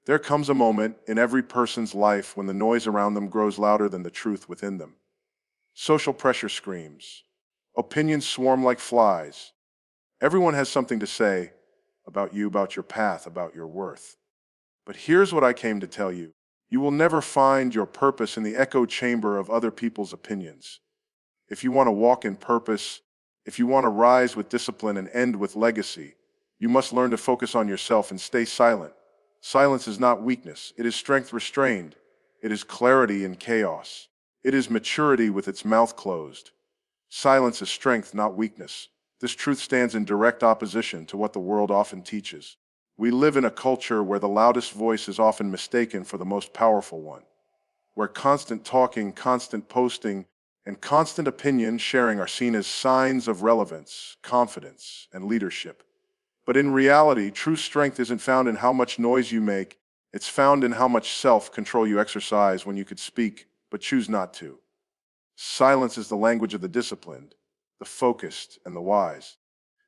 There comes a moment in every person's life when the noise around them grows louder than the truth within them. Social pressure screams. Opinions swarm like flies. Everyone has something to say about you, about your path, about your worth. But here's what I came to tell you. You will never find your purpose in the echo chamber of other people's opinions. If you want to walk in purpose, if you want to rise with discipline and end with legacy, you must learn to focus on yourself and stay silent. Silence is not weakness. It is strength restrained. It is clarity in chaos. It is maturity with its mouth closed. Silence is strength, not weakness. This truth stands in direct opposition to what the world often teaches. We live in a culture where the loudest voice is often mistaken for the most powerful one, where constant talking, constant posting, and constant opinion sharing are seen as signs of relevance, confidence, and leadership. But in reality, true strength isn't found in how much noise you make. It's found in how much self-control you exercise when you could speak, but choose not to. Silence is the language of the disciplined, the focused, and the wise.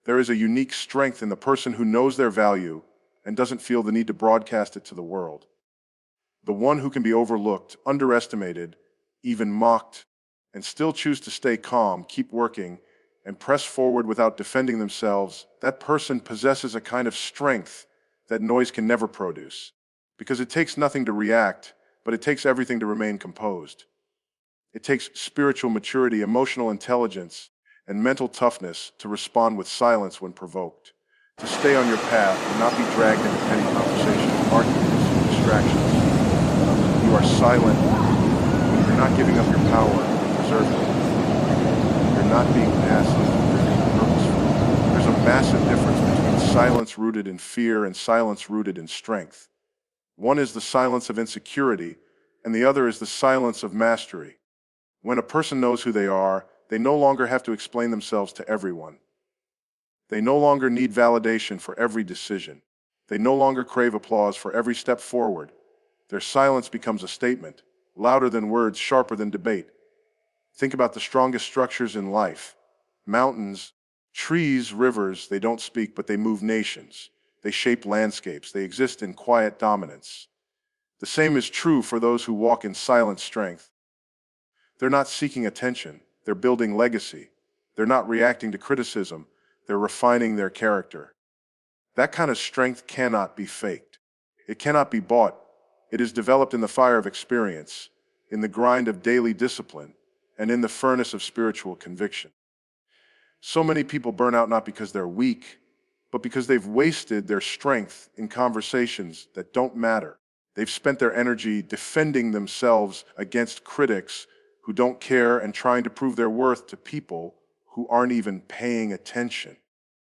There is a unique strength in the person who knows their value and doesn't feel the need to broadcast it to the world. The one who can be overlooked, underestimated, even mocked, and still choose to stay calm, keep working, and press forward without defending themselves, that person possesses a kind of strength that noise can never produce. Because it takes nothing to react, but it takes everything to remain composed. It takes spiritual maturity, emotional intelligence, and mental toughness to respond with silence when provoked, to stay on your path and not be dragged into petty conversations, arguments, distractions. You are silent. You're not giving up your power, you're preserving it. You're not being passive, you're being purposeful. There's a massive difference between silence rooted in fear and silence rooted in strength. One is the silence of insecurity, and the other is the silence of mastery. When a person knows who they are, they no longer have to explain themselves to everyone. They no longer need validation for every decision. They no longer crave applause for every step forward. Their silence becomes a statement, louder than words, sharper than debate. Think about the strongest structures in life. Mountains, trees, rivers, they don't speak, but they move nations. They shape landscapes. They exist in quiet dominance. The same is true for those who walk in silent strength. They're not seeking attention. They're building legacy. They're not reacting to criticism. They're refining their character. That kind of strength cannot be faked. It cannot be bought. It is developed in the fire of experience, in the grind of daily discipline, and in the furnace of spiritual conviction. So many people burn out not because they're weak, but because they've wasted their strength in conversations that don't matter. They've spent their energy defending themselves against critics who don't care and trying to prove their worth to people who aren't even paying attention.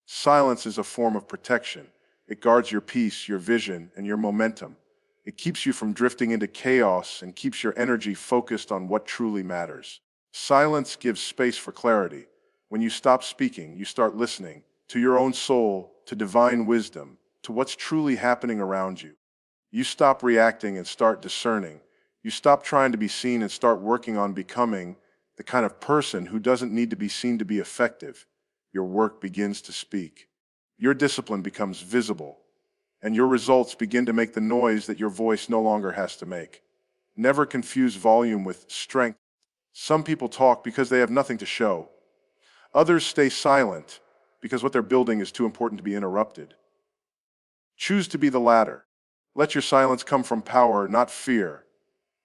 Silence is a form of protection. It guards your peace, your vision, and your momentum. It keeps you from drifting into chaos and keeps your energy focused on what truly matters. Silence gives space for clarity. When you stop speaking, you start listening to your own soul, to divine wisdom, to what's truly happening around you. You stop reacting and start discerning. You stop trying to be seen and start working on becoming the kind of person who doesn't need to be seen to be effective. Your work begins to speak. Your discipline becomes visible, and your results begin to make the noise that your voice no longer has to make. Never confuse volume with strength. Some people talk because they have nothing to show. Others stay silent because what they're building is too important to be interrupted. Choose to be the latter. Let your silence come from power, not fear.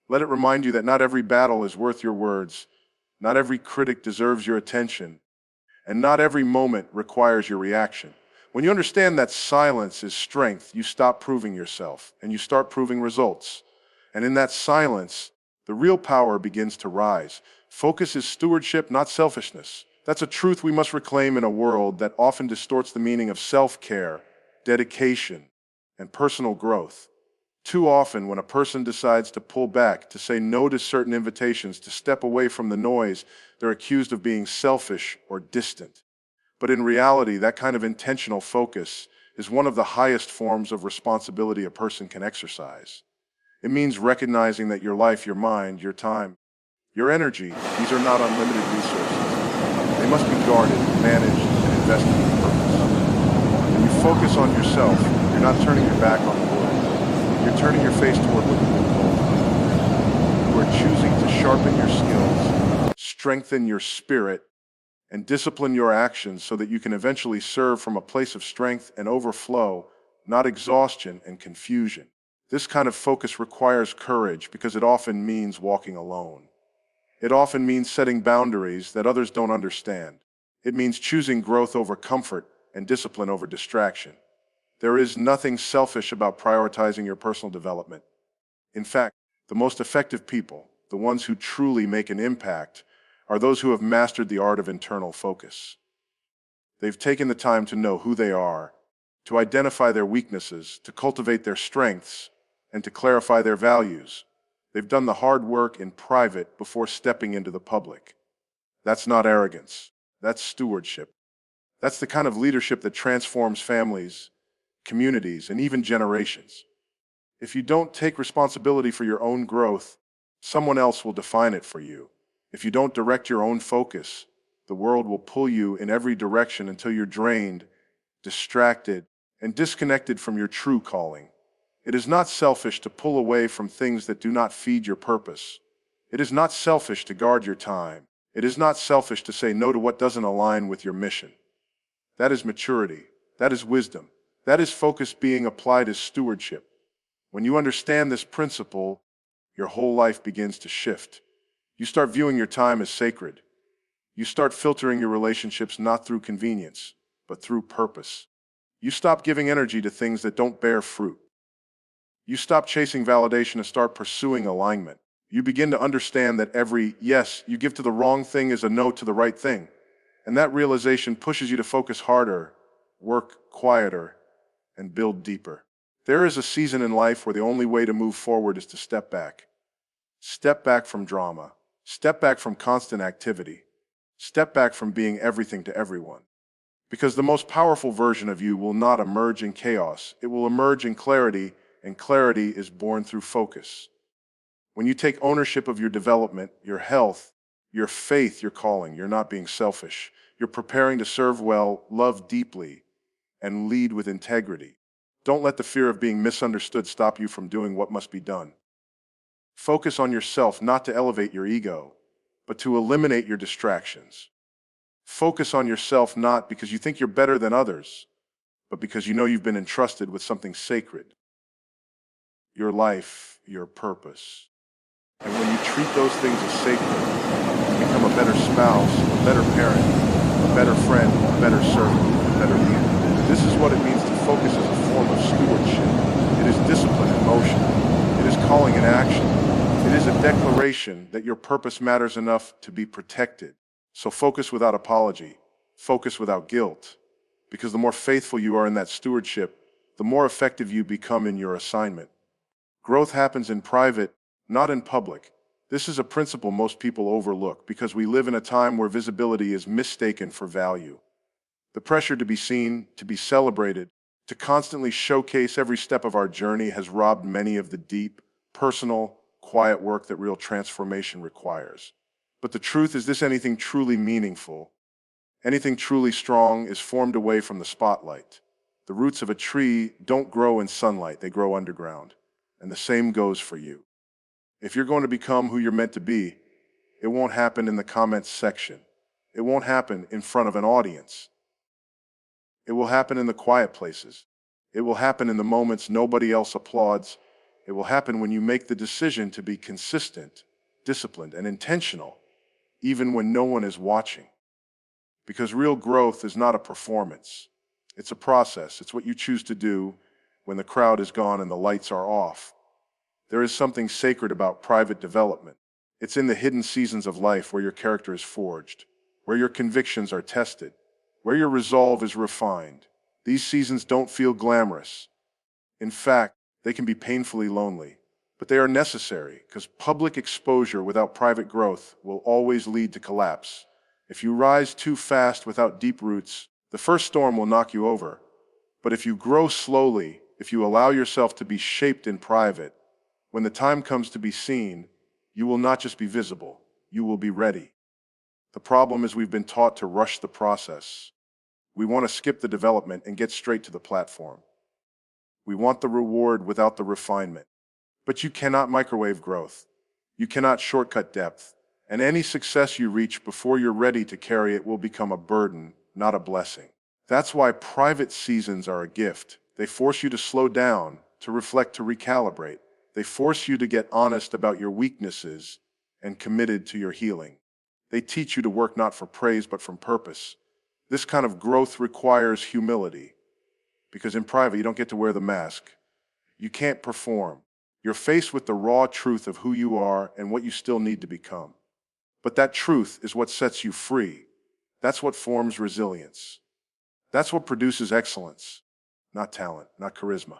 Let it remind you that not every battle is worth your words, not every critic deserves your attention, and not every moment requires your reaction. When you understand that silence is strength, you stop proving yourself and you start proving results. And in that silence, the real power begins to rise. Focus is stewardship, not selfishness. That's a truth we must reclaim in a world that often distorts the meaning of self-care, dedication, and personal growth. Too often, when a person decides to pull back, to say no to certain invitations, to step away from the noise, they're accused of being selfish or distant. But in reality, that kind of intentional focus is one of the highest forms of responsibility a person can exercise. It means recognizing that your life, your mind, your time, your energy, these are not unlimited resources. They must be guarded, managed, and invested with purpose. When you focus on yourself, you're not turning your back on the world. You're turning your face toward what you will cultivate. You are choosing to sharpen your skills, strengthen your spirit, and discipline your actions so that you can eventually serve from a place of strength and overflow, not exhaustion and confusion. This kind of focus requires courage because it often means walking alone. It often means setting boundaries that others don't understand. It means choosing growth over comfort and discipline over distraction. There is nothing selfish about prioritizing your personal development. In fact, the most effective people, the ones who truly make an impact, are those who have mastered the art of internal focus. They've taken the time to know who they are, to identify their weaknesses, to cultivate their strengths, and to clarify their values. They've done the hard work in private before stepping into the public. That's not arrogance. That's stewardship. That's the kind of leadership that transforms families, communities, and even generations. If you don't take responsibility for your own growth, someone else will define it for you. If you don't direct your own focus, the world will pull you in every direction until you're drained, distracted, and disconnected from your true calling. It is not selfish to pull away from things that do not feed your purpose. It is not selfish to guard your time. It is not selfish to say no to what doesn't align with your mission. That is maturity. That is wisdom. That is focus being applied as stewardship. When you understand this principle, your whole life begins to shift. You start viewing your time as sacred. You start filtering your relationships not through convenience, but through purpose. You stop giving energy to things that don't bear fruit. You stop chasing validation and start pursuing alignment. You begin to understand that every yes you give to the wrong thing is a no to the right thing. And that realization pushes you to focus harder, work quieter, and build deeper. There is a season in life where the only way to move forward is to step back. Step back from drama. Step back from constant activity. Step back from being everything to everyone. Because the most powerful version of you will not emerge in chaos. It will emerge in clarity, and clarity is born through focus. When you take ownership of your development, your health, your faith, your calling, you're not being selfish. You're preparing to serve well, love deeply, and lead with integrity. Don't let the fear of being misunderstood stop you from doing what must be done. Focus on yourself not to elevate your ego, but to eliminate your distractions. Focus on yourself not because you think you're better than others, but because you know you've been entrusted with something sacred. Your life, your purpose. And when you treat those things as sacred, you become a better spouse, a better parent, a better friend, a better servant, a better leader. This is what it means to focus as a form of stewardship. It is discipline in motion. It is calling in action. It is a declaration that your purpose matters enough to be protected. So focus without apology. Focus without guilt. Because the more faithful you are in that stewardship, the more effective you become in your assignment. Growth happens in private, not in public. This is a principle most people overlook because we live in a time where visibility is mistaken for value. The pressure to be seen, to be celebrated, to constantly showcase every step of our journey has robbed many of the deep, personal, quiet work that real transformation requires. But the truth is this: anything truly meaningful, anything truly strong is formed away from the spotlight. The roots of a tree don't grow in sunlight, they grow underground. And the same goes for you. If you're going to become who you're meant to be, it won't happen in the comments section. It won't happen in front of an audience. It will happen in the quiet places. It will happen in the moments nobody else applauds. It will happen when you make the decision to be consistent, disciplined, and intentional, even when no one is watching. Because real growth is not a performance. It's a process. It's what you choose to do when the crowd is gone and the lights are off. There is something sacred about private development. It's in the hidden seasons of life where your character is forged, where your convictions are tested, where your resolve is refined. These seasons don't feel glamorous. In fact, they can be painfully lonely, but they are necessary because public exposure without private growth will always lead to collapse. If you rise too fast without deep roots, the first storm will knock you over. But if you grow slowly, if you allow yourself to be shaped in private, when the time comes to be seen, you will not just be visible, you will be ready. The problem is we've been taught to rush the process. We want to skip the development and get straight to the platform. We want the reward without the refinement. But you cannot microwave growth. You cannot shortcut depth. And any success you reach before you're ready to carry it will become a burden, not a blessing. That's why private seasons are a gift. They force you to slow down, to reflect, to recalibrate. They force you to get honest about your weaknesses and committed to your healing. They teach you to work not for praise but from purpose. This kind of growth requires humility, because in private you don't get to wear the mask. You can't perform. You're faced with the raw truth of who you are and what you still need to become. But that truth is what sets you free. That's what forms resilience. That's what produces excellence. Not talent, not charisma,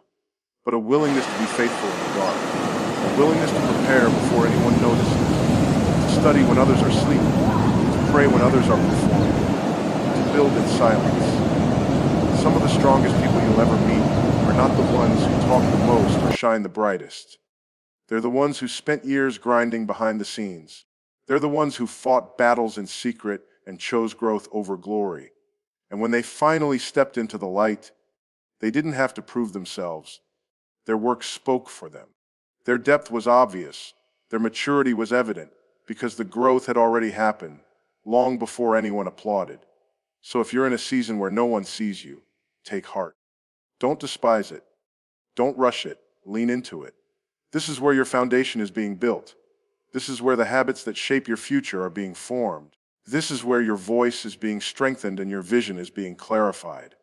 but a willingness to be faithful in the dark. A willingness to prepare before anyone notices. To study when others are sleeping. To pray when others are performing. To build in silence. Some of the strongest people you'll ever meet are not the ones who talk the most or shine the brightest. They're the ones who spent years grinding behind the scenes. They're the ones who fought battles in secret and chose growth over glory. And when they finally stepped into the light, they didn't have to prove themselves. Their work spoke for them. Their depth was obvious. Their maturity was evident, because the growth had already happened long before anyone applauded. So if you're in a season where no one sees you, take heart. Don't despise it. Don't rush it. Lean into it. This is where your foundation is being built. This is where the habits that shape your future are being formed. This is where your voice is being strengthened and your vision is being clarified.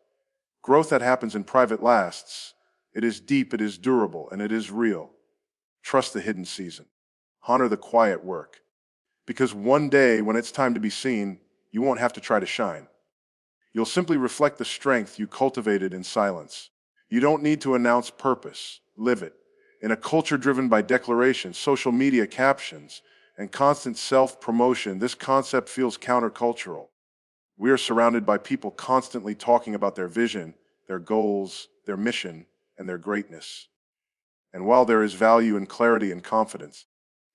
Growth that happens in private lasts. It is deep, it is durable, and it is real. Trust the hidden season. Honor the quiet work. Because one day, when it's time to be seen, you won't have to try to shine. You'll simply reflect the strength you cultivated in silence. You don't need to announce purpose. Live it. In a culture driven by declarations, social media captions, and constant self-promotion, this concept feels countercultural. We are surrounded by people constantly talking about their vision, their goals, their mission, and their greatness. And while there is value in clarity and confidence,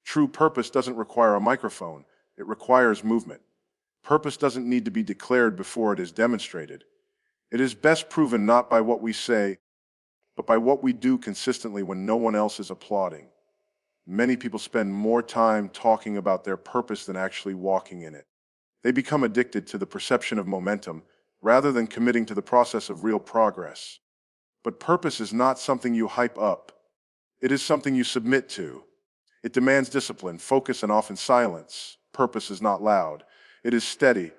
true purpose doesn't require a microphone. It requires movement. Purpose doesn't need to be declared before it is demonstrated. It is best proven not by what we say, but by what we do consistently when no one else is applauding. Many people spend more time talking about their purpose than actually walking in it. They become addicted to the perception of momentum rather than committing to the process of real progress. But purpose is not something you hype up. It is something you submit to. It demands discipline, focus, and often silence. Purpose is not loud. It is steady.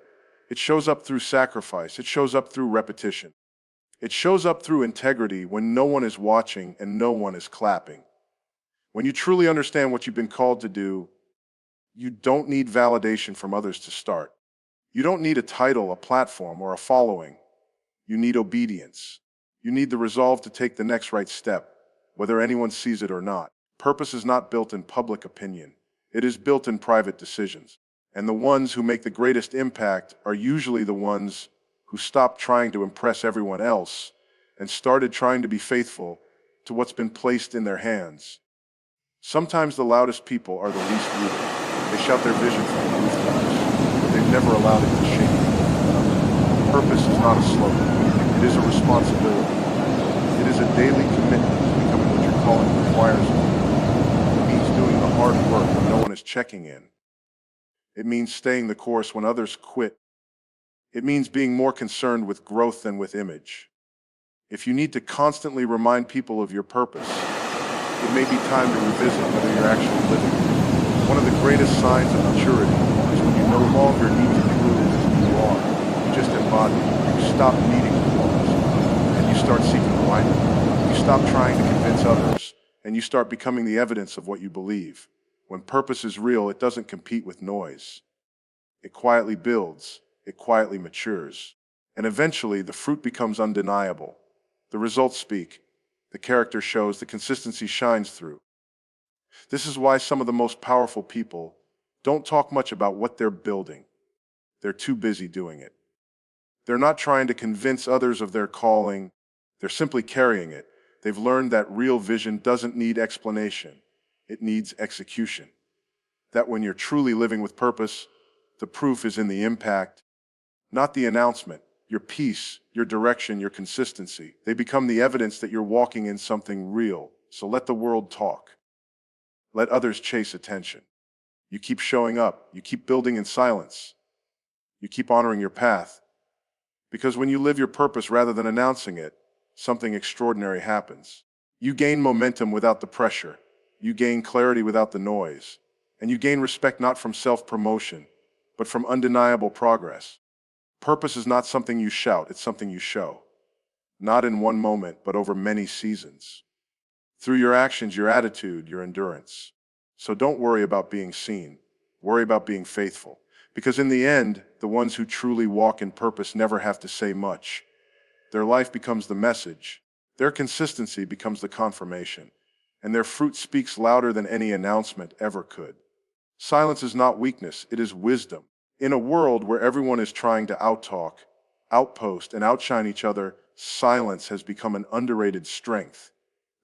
It shows up through sacrifice. It shows up through repetition. It shows up through integrity when no one is watching and no one is clapping. When you truly understand what you've been called to do, you don't need validation from others to start. You don't need a title, a platform, or a following. You need obedience. You need the resolve to take the next right step, whether anyone sees it or not. Purpose is not built in public opinion. It is built in private decisions. And the ones who make the greatest impact are usually the ones who stopped trying to impress everyone else and started trying to be faithful to what's been placed in their hands. Sometimes the loudest people are the least rooted. They shout their vision from the rooftops, but they've never allowed it to shape them. Purpose is not a slogan. It is a responsibility. It is a daily commitment to becoming what your calling requires of you. It means doing the hard work when no one is checking in. It means staying the course when others quit. It means being more concerned with growth than with image. If you need to constantly remind people of your purpose, it may be time to revisit whether you're actually living. One of the greatest signs of maturity is when you no longer need to prove who you are. You just embody it. You stop needing applause, and you start seeking alignment. You stop trying to convince others, and you start becoming the evidence of what you believe. When purpose is real, it doesn't compete with noise. It quietly builds. It quietly matures. And eventually, the fruit becomes undeniable. The results speak. The character shows. The consistency shines through. This is why some of the most powerful people don't talk much about what they're building. They're too busy doing it. They're not trying to convince others of their calling. They're simply carrying it. They've learned that real vision doesn't need explanation. It needs execution. That when you're truly living with purpose, the proof is in the impact, not the announcement. Your peace, your direction, your consistency. They become the evidence that you're walking in something real. So let the world talk. Let others chase attention. You keep showing up. You keep building in silence. You keep honoring your path. Because when you live your purpose rather than announcing it, something extraordinary happens. You gain momentum without the pressure. You gain clarity without the noise. And you gain respect not from self-promotion, but from undeniable progress. Purpose is not something you shout, it's something you show. Not in one moment, but over many seasons. Through your actions, your attitude, your endurance. So don't worry about being seen. Worry about being faithful. Because in the end, the ones who truly walk in purpose never have to say much. Their life becomes the message. Their consistency becomes the confirmation. And their fruit speaks louder than any announcement ever could. Silence is not weakness, it is wisdom. In a world where everyone is trying to outtalk, outpost, and outshine each other, silence has become an underrated strength.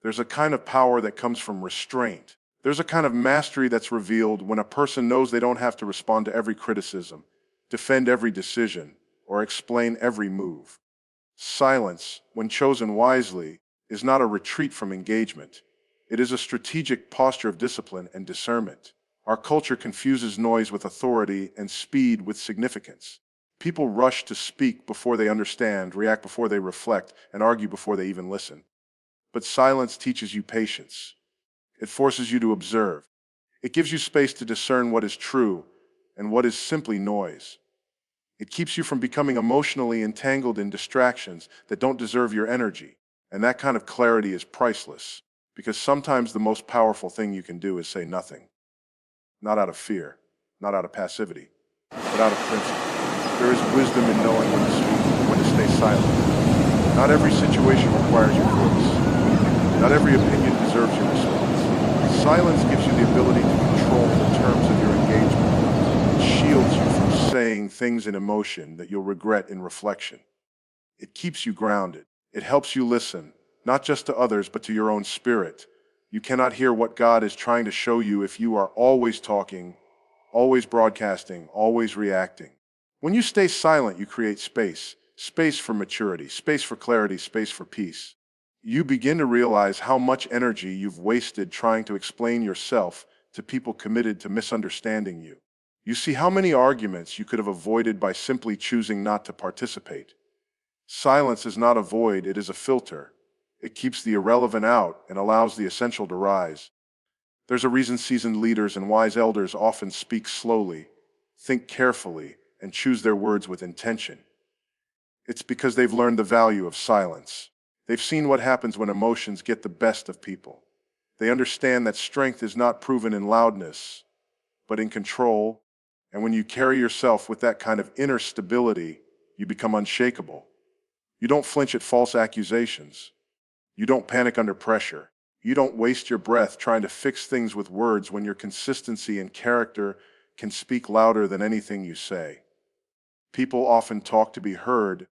There's a kind of power that comes from restraint. There's a kind of mastery that's revealed when a person knows they don't have to respond to every criticism, defend every decision, or explain every move. Silence, when chosen wisely, is not a retreat from engagement. It is a strategic posture of discipline and discernment. Our culture confuses noise with authority and speed with significance. People rush to speak before they understand, react before they reflect, and argue before they even listen. But silence teaches you patience. It forces you to observe. It gives you space to discern what is true and what is simply noise. It keeps you from becoming emotionally entangled in distractions that don't deserve your energy. And that kind of clarity is priceless, because sometimes the most powerful thing you can do is say nothing. Not out of fear, not out of passivity, but out of principle. There is wisdom in knowing when to speak, when to stay silent. Not every situation requires your voice. Not every opinion deserves your response. Silence gives you the ability to control the terms of your engagement. It shields you from saying things in emotion that you'll regret in reflection. It keeps you grounded. It helps you listen, not just to others, but to your own spirit. You cannot hear what God is trying to show you if you are always talking, always broadcasting, always reacting. When you stay silent, you create space. Space for maturity, space for clarity, space for peace. You begin to realize how much energy you've wasted trying to explain yourself to people committed to misunderstanding you. You see how many arguments you could have avoided by simply choosing not to participate. Silence is not a void, it is a filter. It keeps the irrelevant out and allows the essential to rise. There's a reason seasoned leaders and wise elders often speak slowly, think carefully, and choose their words with intention. It's because they've learned the value of silence. They've seen what happens when emotions get the best of people. They understand that strength is not proven in loudness, but in control. And when you carry yourself with that kind of inner stability, you become unshakable. You don't flinch at false accusations. You don't panic under pressure. You don't waste your breath trying to fix things with words when your consistency and character can speak louder than anything you say. People often talk to be heard,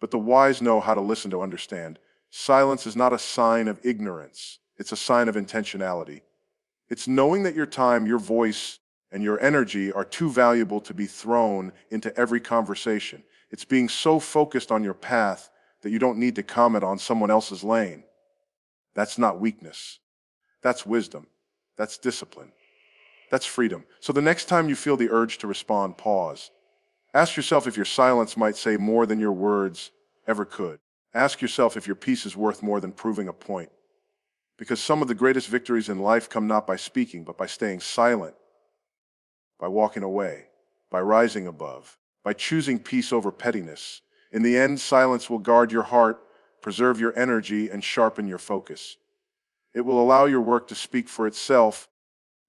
but the wise know how to listen to understand. Silence is not a sign of ignorance. It's a sign of intentionality. It's knowing that your time, your voice, and your energy are too valuable to be thrown into every conversation. It's being so focused on your path that you don't need to comment on someone else's lane. That's not weakness. That's wisdom. That's discipline. That's freedom. So the next time you feel the urge to respond, pause. Ask yourself if your silence might say more than your words ever could. Ask yourself if your peace is worth more than proving a point. Because some of the greatest victories in life come not by speaking, but by staying silent, by walking away, by rising above, by choosing peace over pettiness. In the end, silence will guard your heart, preserve your energy, and sharpen your focus. It will allow your work to speak for itself,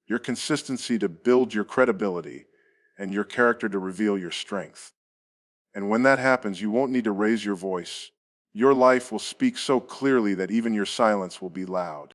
your consistency to build your credibility, and your character to reveal your strength. And when that happens, you won't need to raise your voice. Your life will speak so clearly that even your silence will be loud.